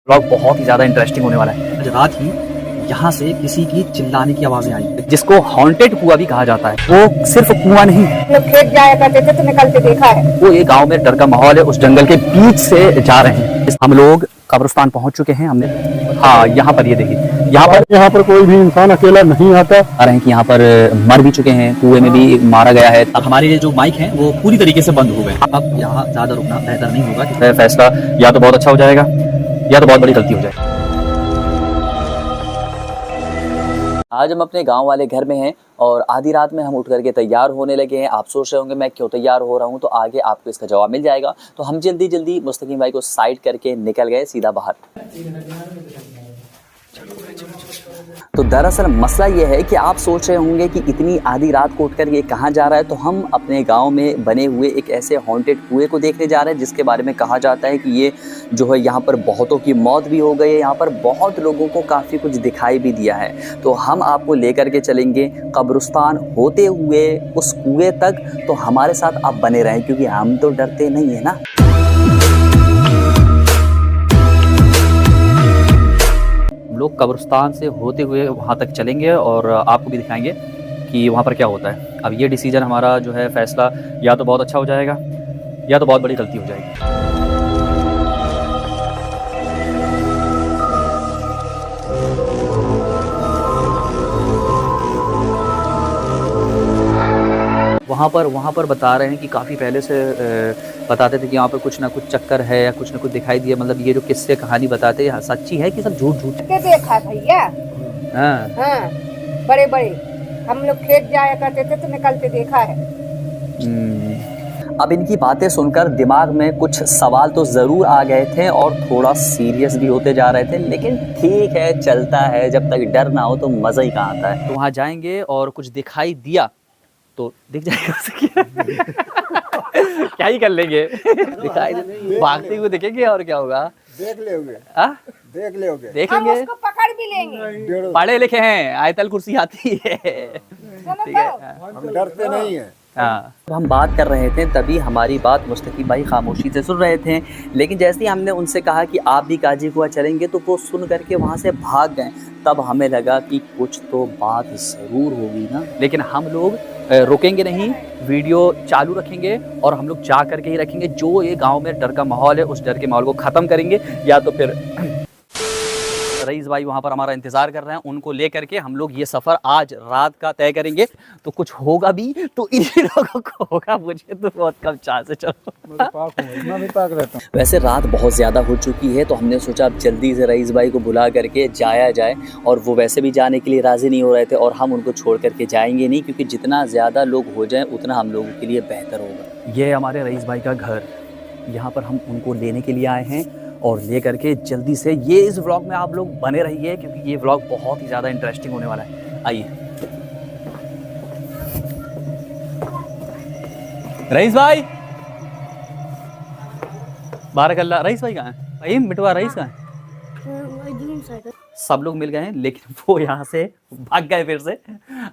Vlog बहुत ही ज़्यादा interesting होने वाला है। आज रात ही यहाँ से किसी की चिल्लाने की आवाजें आई, जिसको हॉन्टेड कुआं भी कहा जाता है। वो सिर्फ कुआं नहीं, लोग खेत जाया करते थे तो निकलते देखा है। वो ये गांव में डर का माहौल है। उस जंगल के बीच से जा रहे हैं हम लोग। कब्रिस्तान पहुंच चुके हैं हमने। हाँ, यहाँ पर ये देखिए, यहाँ पर कोई भी इंसान अकेला नहीं आता। आ रहे हैं कि यहाँ पर मर भी चुके हैं, कुएं में भी मारा गया है। अब हमारे जो माइक हैं वो पूरी तरीके से बंद हो गए। अब यहाँ ज्यादा रुकना बेहतर नहीं होगा। कि फैसला या तो बहुत अच्छा हो जाएगा या तो बहुत बड़ी गलती हो जाएगी। आज हम अपने गांव वाले घर में हैं और आधी रात में हम उठ करके तैयार होने लगे हैं। आप सोच रहे होंगे मैं क्यों तैयार हो रहा हूं, तो आगे आपको इसका जवाब मिल जाएगा। तो हम जल्दी जल्दी मुस्तकीम भाई को साइड करके निकल गए सीधा बाहर। तो दरअसल मसला ये है कि आप सोच रहे होंगे कि इतनी आधी रात को उठकर ये कहाँ जा रहा है। तो हम अपने गांव में बने हुए एक ऐसे हॉन्टेड कुएं को देखने जा रहे हैं जिसके बारे में कहा जाता है कि ये जो है यहाँ पर बहुतों की मौत भी हो गई है। यहाँ पर बहुत लोगों को काफ़ी कुछ दिखाई भी दिया है। तो हम आपको लेकर के चलेंगे कब्रिस्तान होते हुए उस कुएं तक। तो हमारे साथ आप बने रहें क्योंकि हम तो डरते नहीं है ना। लोग कब्रिस्तान से होते हुए वहाँ तक चलेंगे और आपको भी दिखाएंगे कि वहाँ पर क्या होता है। अब ये डिसीजन हमारा जो है फैसला या तो बहुत अच्छा हो जाएगा या तो बहुत बड़ी गलती हो जाएगी। वहाँ पर बता रहे हैं कि काफ़ी पहले से बताते थे कि यहाँ पर कुछ ना कुछ चक्कर है या कुछ ना कुछ दिखाई दिया। मतलब ये जो किस्से कहानी बताते हैं सच्ची है कि सब झूठ झूठ के देखा भैया। हाँ, बड़े बड़े हम लोग खेत जाया करते थे तो निकलते देखा है। अब इनकी बातें सुनकर दिमाग में कुछ सवाल तो ज़रूर आ गए थे और थोड़ा सीरियस भी होते जा रहे थे, लेकिन ठीक है, चलता है। जब तक डर ना हो तो मज़ा ही कहाँ आता है। तो वहाँ जाएंगे और कुछ दिखाई दिया तो दिख जाएगा। क्या ही कर लेंगे, दिखाई भागते हुए देखेंगे और क्या होगा, देख लेंगे। देखेंगे, हम उसको पकड़ भी लेंगे। पढ़े लिखे हैं, आयतल कुर्सी आती है। ठीक है, हम डरते नहीं हैं। हाँ, तो हम बात कर रहे थे तभी हमारी बात मुस्तकीम भाई खामोशी से सुन रहे थे। लेकिन जैसे ही हमने उनसे कहा कि आप भी काजी कुआं चलेंगे तो वो सुन करके वहाँ से भाग गए। तब हमें लगा कि कुछ तो बात ज़रूर होगी ना। लेकिन हम लोग रुकेंगे नहीं, वीडियो चालू रखेंगे और हम लोग जा करके ही रखेंगे। जो ये गांव में डर का माहौल है उस डर के माहौल को ख़त्म करेंगे। या तो फिर रईस भाई वहाँ पर हमारा इंतज़ार कर रहे हैं, उनको ले करके हम लोग ये सफ़र आज रात का तय करेंगे। तो कुछ होगा भी तो इन्हीं लोगों को होगा, मुझे तो बहुत कम चांस है। चलो, मैं भी पाक रहता हूँ। वैसे रात बहुत ज़्यादा हो चुकी है तो हमने सोचा अब जल्दी से रईस भाई को बुला करके जाया जाए। और वो वैसे भी जाने के लिए राज़ी नहीं हो रहे थे और हम उनको छोड़ करके जाएंगे नहीं, क्योंकि जितना ज़्यादा लोग हो जाएं उतना हम लोगों के लिए बेहतर होगा। ये हमारे रईस भाई का घर, यहाँ पर हम उनको लेने के लिए आए हैं और ले करके जल्दी से ये इस व्लॉग में आप लोग बने रहिए क्योंकि ये व्लॉग बहुत ही ज़्यादा इंटरेस्टिंग होने वाला है। आइए रईस भाई, बारकल्ला। रईस भाई कहाँ है? भाई मिटवा रईस कहाँ है? सब लोग मिल गए हैं लेकिन वो यहाँ से भाग गए फिर से।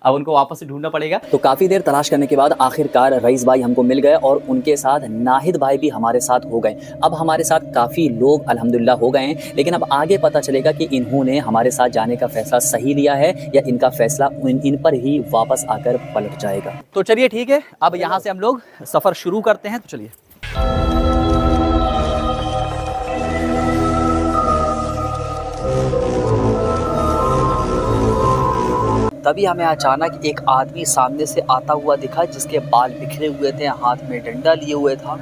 अब उनको वापस से ढूंढना पड़ेगा। तो काफ़ी देर तलाश करने के बाद आखिरकार रईस भाई हमको मिल गए और उनके साथ नाहिद भाई भी हमारे साथ हो गए। अब हमारे साथ काफ़ी लोग अल्हम्दुलिल्लाह हो गए हैं, लेकिन अब आगे पता चलेगा कि इन्होंने हमारे साथ जाने का फैसला सही लिया है या इनका फैसला इन पर ही वापस आकर पलट जाएगा। तो चलिए ठीक है, अब यहाँ से हम लोग सफ़र शुरू करते हैं। तो चलिए। तभी हमें अचानक एक आदमी सामने से आता हुआ दिखा जिसके बाल बिखरे हुए थे, हाथ में डंडा लिए हुए था।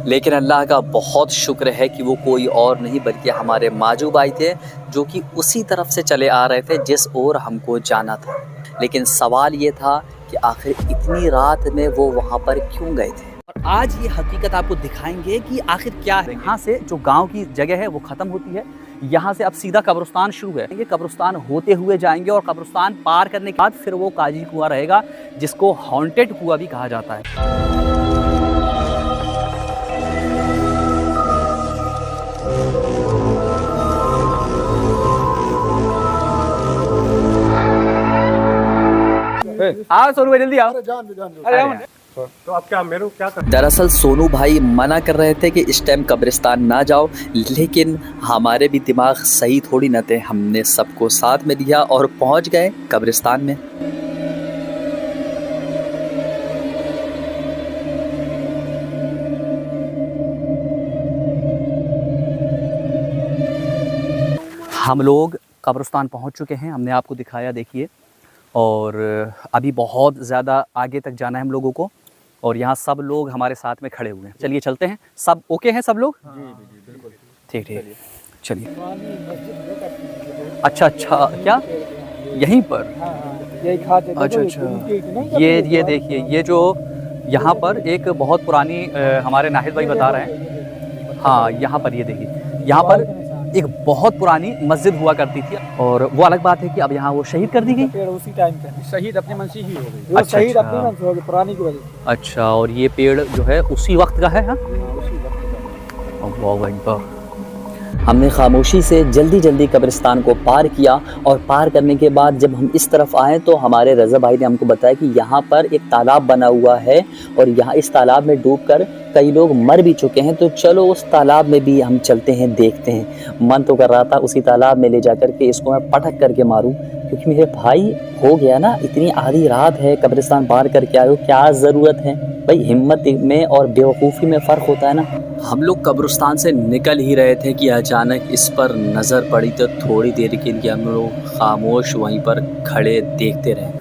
लेकिन अल्लाह का बहुत शुक्र है कि वो कोई और नहीं बल्कि हमारे माजू भाई थे जो कि उसी तरफ से चले आ रहे थे जिस ओर हमको जाना था। लेकिन सवाल ये था कि आखिर इतनी रात में वो वहाँ पर क्यों गए थे। और आज ये हकीकत आपको दिखाएंगे कि आखिर क्या है। यहाँ से जो गांव की जगह है वो ख़त्म होती है, यहाँ से अब सीधा कब्रिस्तान शुरू है। ये कब्रिस्तान होते हुए जाएंगे और कब्रिस्तान पार करने के बाद फिर वो काजी कुआं रहेगा जिसको हॉन्टेड कुआं भी कहा जाता है। आओ सोनू भाई जल्दी आओ। जान दो। अरे तो अब क्या मेरे को क्या कर दरअसल सोनू भाई मना कर रहे थे कि इस टाइम कब्रिस्तान ना जाओ, लेकिन हमारे भी दिमाग सही थोड़ी न थे। हमने सबको साथ में लिया और पहुंच गए कब्रिस्तान में। हम लोग कब्रिस्तान पहुंच चुके हैं, हमने आपको दिखाया, देखिए। और अभी बहुत ज़्यादा आगे तक जाना है हम लोगों को, और यहाँ सब लोग हमारे साथ में खड़े हुए हैं। चलिए चलते हैं। सब ओके हैं सब लोग? बिल्कुल ठीक ठीक, चलिए। अच्छा अच्छा, क्या यहीं पर? अच्छा अच्छा, ये देखिए, ये जो यहाँ पर एक बहुत पुरानी हमारे नाहिद भाई बता रहे हैं, हाँ यहाँ पर ये देखिए, यहाँ पर एक बहुत पुरानी मस्जिद हुआ करती थी। और वो अलग बात है कि अब यहाँ वो शहीद कर दी गई। उसी टाइम पे शहीद अपने मन से ही हो गई। अच्छा, शहीद अच्छा। अपने मन से हो गई, पुरानी की वजह। अच्छा, और ये पेड़ जो है उसी वक्त का है? हाँ, अल्लाह अकबर। हमने खामोशी से जल्दी जल्दी कब्रिस्तान को पार किया, और पार करने के बाद जब हम इस तरफ आए तो हमारे रज़ा भाई ने हमको बताया कि यहाँ पर एक तालाब बना हुआ है, और यहाँ इस तालाब में डूबकर कई लोग मर भी चुके हैं। तो चलो उस तालाब में भी हम चलते हैं, देखते हैं। मन तो कर रहा था उसी तालाब में ले जा कर के इसको मैं पटक करके मारूं, क्योंकि मेरे भाई हो गया ना, इतनी आधी रात है, कब्रिस्तान पार करके आए हो, क्या ज़रूरत है भाई? हिम्मत में और बेवकूफ़ी में फ़र्क होता है ना। हम लोग कब्रिस्तान से निकल ही रहे थे कि अचानक इस पर नज़र पड़ी, तो थोड़ी देर के लिए हम लोग खामोश वहीं पर खड़े देखते रहे।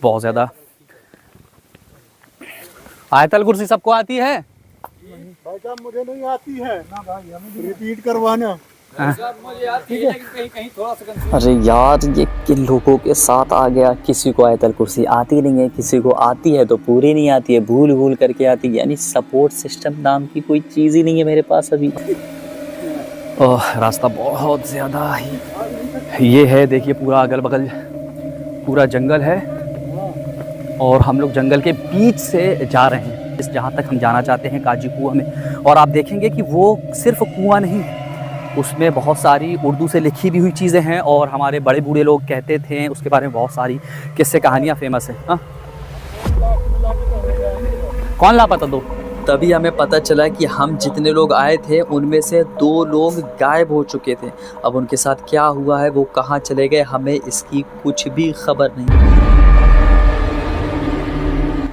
बहुत ज़्यादा। आयतल कुर्सी सबको आती है? भाई साहब मुझे नहीं आती है ना भाई, हमें रिपीट करवाना। अरे यार, ये किन लोगों के साथ आ गया। किसी को आयतल कुर्सी आती नहीं है, किसी को आती है तो पूरी नहीं आती है, भूल भूल करके आती है। यानी सपोर्ट सिस्टम नाम की कोई चीज़ ही नहीं है मेरे पास अभी। ओह, रास्ता बहुत ज़्यादा ही ये है, देखिए पूरा अगल बगल पूरा जंगल है, और हम लोग जंगल के बीच से जा रहे हैं इस जहाँ तक हम जाना चाहते हैं, काजी कुआं में। और आप देखेंगे कि वो सिर्फ कुआं नहीं, उसमें बहुत सारी उर्दू से लिखी भी हुई चीज़ें हैं, और हमारे बड़े बूढ़े लोग कहते थे उसके बारे में बहुत सारी किस्से कहानियाँ फेमस हैं। हाँ, कौन लापता? दो। तभी हमें पता चला कि हम जितने लोग आए थे उनमें से 2 लोग गायब हो चुके थे। अब उनके साथ क्या हुआ है, वो कहाँ चले गए, हमें इसकी कुछ भी खबर नहीं।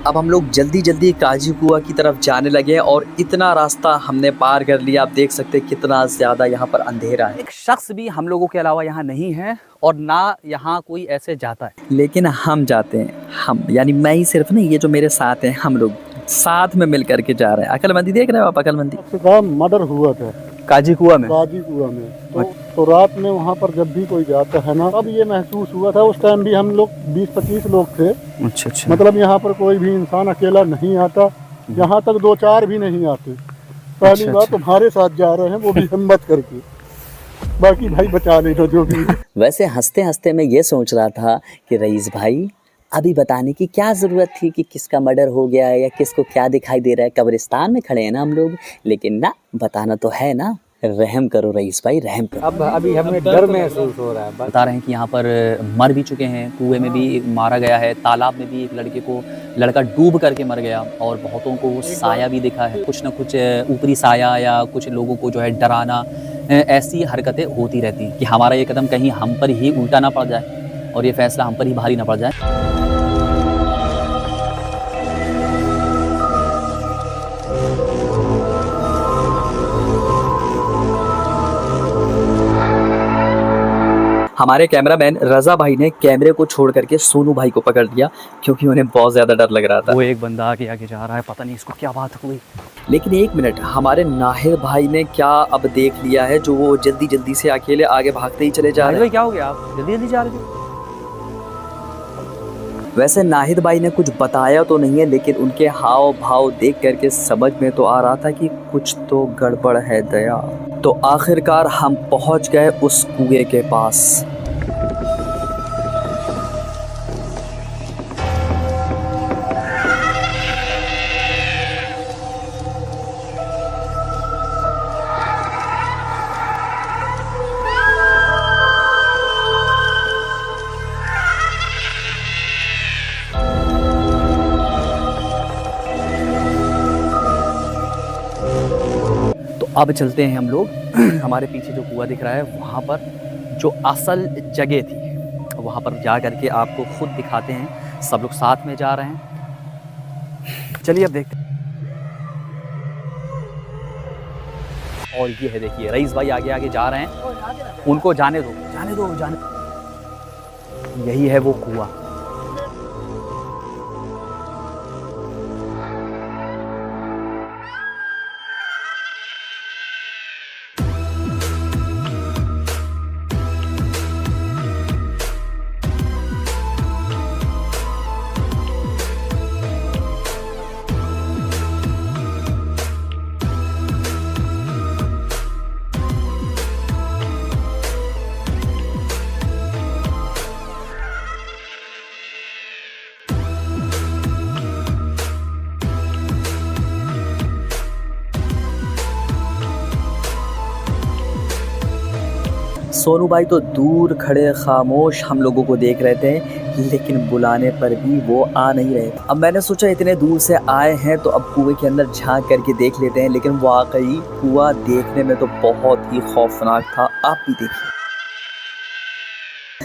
अब हम लोग जल्दी जल्दी काजी कुआं की तरफ जाने लगे, और इतना रास्ता हमने पार कर लिया। आप देख सकते हैं कितना ज़्यादा यहाँ पर अंधेरा है। एक शख्स भी हम लोगों के अलावा यहाँ नहीं है, और ना यहाँ कोई ऐसे जाता है, लेकिन हम जाते हैं। हम यानी मैं ही सिर्फ नहीं, ये जो मेरे साथ हैं, हम लोग साथ में मिल करके जा रहे हैं। अकलमंदी देख रहे हो आप? अकलमंदी मर्डर हुआ था काजी कुआं में। काजी कुआं में तो रात में वहाँ पर जब भी कोई जाता है ना, तब ये महसूस हुआ था। उस टाइम भी हम लोग 20-25 लोग थे। अच्छा अच्छा। मतलब यहाँ पर कोई भी इंसान अकेला नहीं आता, यहाँ तक 2-4 भी नहीं आते। पहली बात तुम्हारे साथ जा रहे हैं, वो भी हिम्मत करके, बाकी भाई बचा लेना जो भी। वैसे हंसते हंसते मैं ये सोच रहा था कि रईस भाई अभी बताने की क्या ज़रूरत थी कि किसका मर्डर हो गया है या किसको क्या दिखाई दे रहा है। कब्रिस्तान में खड़े हैं ना हम लोग, लेकिन ना बताना तो है ना। रहम करो रईस भाई, रहम करो। अब अभी हमें डर महसूस हो रहा है। बता रहे हैं कि यहाँ पर मर भी चुके हैं, कुएं में भी मारा गया है, तालाब में भी एक लड़का डूब करके मर गया, और बहुतों को साया भी दिखा है। कुछ ना कुछ ऊपरी साया या कुछ लोगों को जो है डराना, ऐसी हरकतें होती रहती कि हमारा ये कदम कहीं हम पर ही उल्टा ना पड़ जाए, और ये फैसला हम पर ही भारी ना पड़ जाए। हमारे कैमरामैन रज़ा भाई ने कैमरे को छोड़ करके सोनू भाई को पकड़ लिया, क्योंकि उन्हें बहुत ज़्यादा डर लग रहा था। वो एक बंदा आगे आगे जा रहा है, पता नहीं इसको क्या बात हुई। लेकिन एक मिनट, हमारे नाहिद भाई ने क्या अब देख लिया है, जो वो जल्दी जल्दी से अकेले आगे भागते ही चले जा रहे हैं। क्या हो गया, आप जल्दी जल्दी जा रहे थे? वैसे नाहिद भाई ने कुछ बताया तो नहीं है, लेकिन उनके हाव भाव देख करके समझ में तो आ रहा था कि कुछ तो गड़बड़ है दया। तो आखिरकार हम पहुंच गए उस कुएं के पास। अब चलते हैं हम लोग हमारे पीछे जो कुआं दिख रहा है वहाँ पर जो असल जगह थी वहाँ पर जा करके आपको खुद दिखाते हैं। सब लोग साथ में जा रहे हैं, चलिए अब देखते हैं। और ये है देखिए रईस भाई आगे आगे जा रहे हैं, उनको जाने दो जाने दो जाने दो। यही है वो कुआं। सोनू भाई तो दूर खड़े खामोश हम लोगों को देख रहे थे, लेकिन बुलाने पर भी वो आ नहीं रहे। अब मैंने सोचा इतने दूर से आए हैं तो अब कुएं के अंदर झांक करके देख लेते हैं, लेकिन वाकई कुआं देखने में तो बहुत ही खौफनाक था। आप भी देखिए।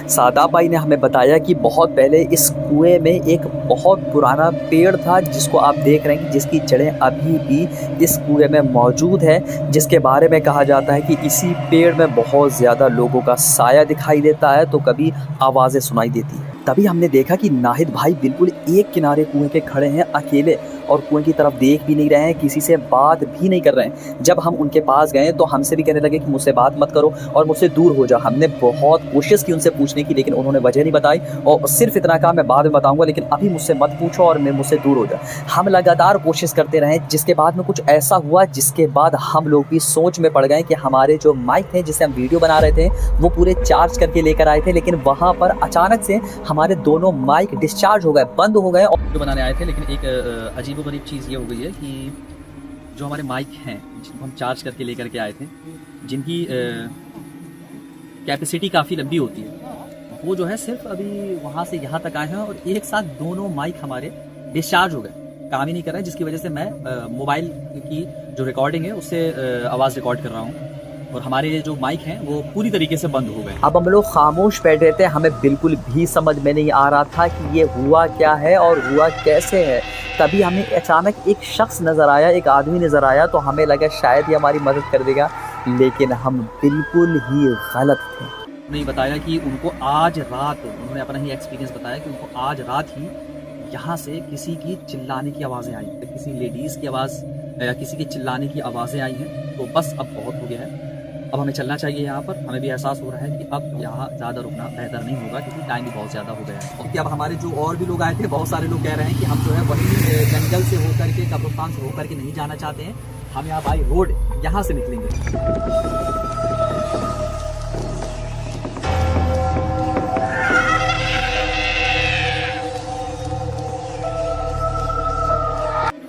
सादाब भाई ने हमें बताया कि बहुत पहले इस कुएं में एक बहुत पुराना पेड़ था जिसको आप देख रहे हैं कि जिसकी जड़ें अभी भी इस कुएं में मौजूद है, जिसके बारे में कहा जाता है कि इसी पेड़ में बहुत ज़्यादा लोगों का साया दिखाई देता है तो कभी आवाज़ें सुनाई देती है। तभी हमने देखा कि नाहिद भाई बिल्कुल एक किनारे कुएं के खड़े हैं अकेले और कुएं की तरफ देख भी नहीं रहे हैं, किसी से बात भी नहीं कर रहे हैं। जब हम उनके पास गए तो हमसे भी कहने लगे कि मुझसे बात मत करो और मुझसे दूर हो जाओ। हमने बहुत कोशिश की उनसे पूछने की, लेकिन उन्होंने वजह नहीं बताई और सिर्फ इतना कहा मैं बाद में बताऊंगा, लेकिन अभी मुझसे मत पूछो और मैं मुझसे दूर हो जाओ। हम लगातार कोशिश करते रहे, जिसके बाद में कुछ ऐसा हुआ जिसके बाद हम लोग भी सोच में पड़ गए कि हमारे जो माइक थे जिससे हम वीडियो बना रहे थे वो पूरे चार्ज करके लेकर आए थे, लेकिन वहाँ पर अचानक से हमारे दोनों माइक डिस्चार्ज हो गए, बंद हो गए। और वीडियो बनाने आए थे, लेकिन एक अजीबोगरीब चीज़ ये हो गई है कि जो हमारे माइक हैं जिनको हम चार्ज करके लेकर के आए थे, जिनकी कैपेसिटी काफ़ी लंबी होती है, वो जो है सिर्फ अभी वहाँ से यहाँ तक आए हैं और एक साथ दोनों माइक हमारे डिस्चार्ज हो गए, काम ही नहीं कर रहे हैं, जिसकी वजह से मैं मोबाइल की जो रिकॉर्डिंग है उससे आवाज़ रिकॉर्ड कर रहा हूँ और हमारे ये जो माइक हैं वो पूरी तरीके से बंद हो गए। अब हम लोग खामोश बैठे थे, हमें बिल्कुल भी समझ में नहीं आ रहा था कि ये हुआ क्या है और हुआ कैसे है। तभी हमें अचानक एक शख्स नज़र आया, एक आदमी नज़र आया, तो हमें लगा शायद ये हमारी मदद कर देगा, लेकिन हम बिल्कुल ही गलत थे। उन्होंने बताया कि उनको आज रात, उन्होंने अपना ही एक्सपीरियंस बताया कि उनको आज रात ही यहाँ से किसी की चिल्लाने की आवाज़ें आई, किसी लेडीज़ की आवाज़ या किसी के चिल्लाने की आवाज़ें आई हैं। तो बस अब बहुत हो गया है, अब हमें चलना चाहिए यहाँ पर। हमें भी एहसास हो रहा है कि अब यहाँ ज़्यादा रुकना बेहतर नहीं होगा क्योंकि टाइम भी बहुत ज़्यादा हो गया है। और अब हमारे जो और भी लोग आए थे, बहुत सारे लोग कह रहे हैं कि हम जो है वहीं जंगल से होकर के, कब्रिस्तान से होकर के नहीं जाना चाहते हैं, हम यहाँ बाई रोड यहाँ से निकलेंगे।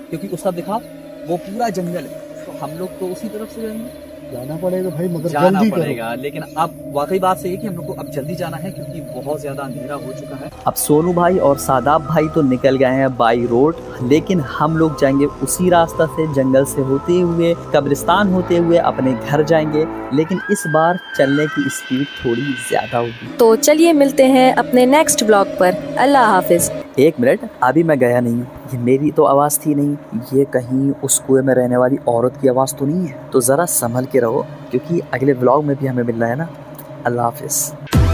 क्योंकि उस तरफ देखा वो पूरा जंगल है, तो हम लोग तो उसी तरफ से जाएंगे। जाना पड़ेगा भाई, मगर जाना जल्दी पड़ेगा, लेकिन अब वाकई बात सही है कि हम लोग को अब जल्दी जाना है क्योंकि बहुत ज़्यादा अंधेरा हो चुका है। अब सोनू भाई और सादाब भाई तो निकल गए हैं बाई रोड, लेकिन हम लोग जाएंगे उसी रास्ता से, जंगल से होते हुए, कब्रिस्तान होते हुए अपने घर जाएंगे, लेकिन इस बार चलने की स्पीड थोड़ी ज़्यादा होगी। तो चलिए मिलते हैं अपने नेक्स्ट ब्लॉग पर। अल्लाह हाफिज। एक मिनट, अभी मैं गया नहीं, ये मेरी तो आवाज़ थी नहीं, ये कहीं उस कुएं में रहने वाली औरत की आवाज़ तो नहीं है। तो ज़रा संभल के रहो क्योंकि अगले ब्लॉग में भी हमें मिलना है ना। अल्लाह हाफिज़।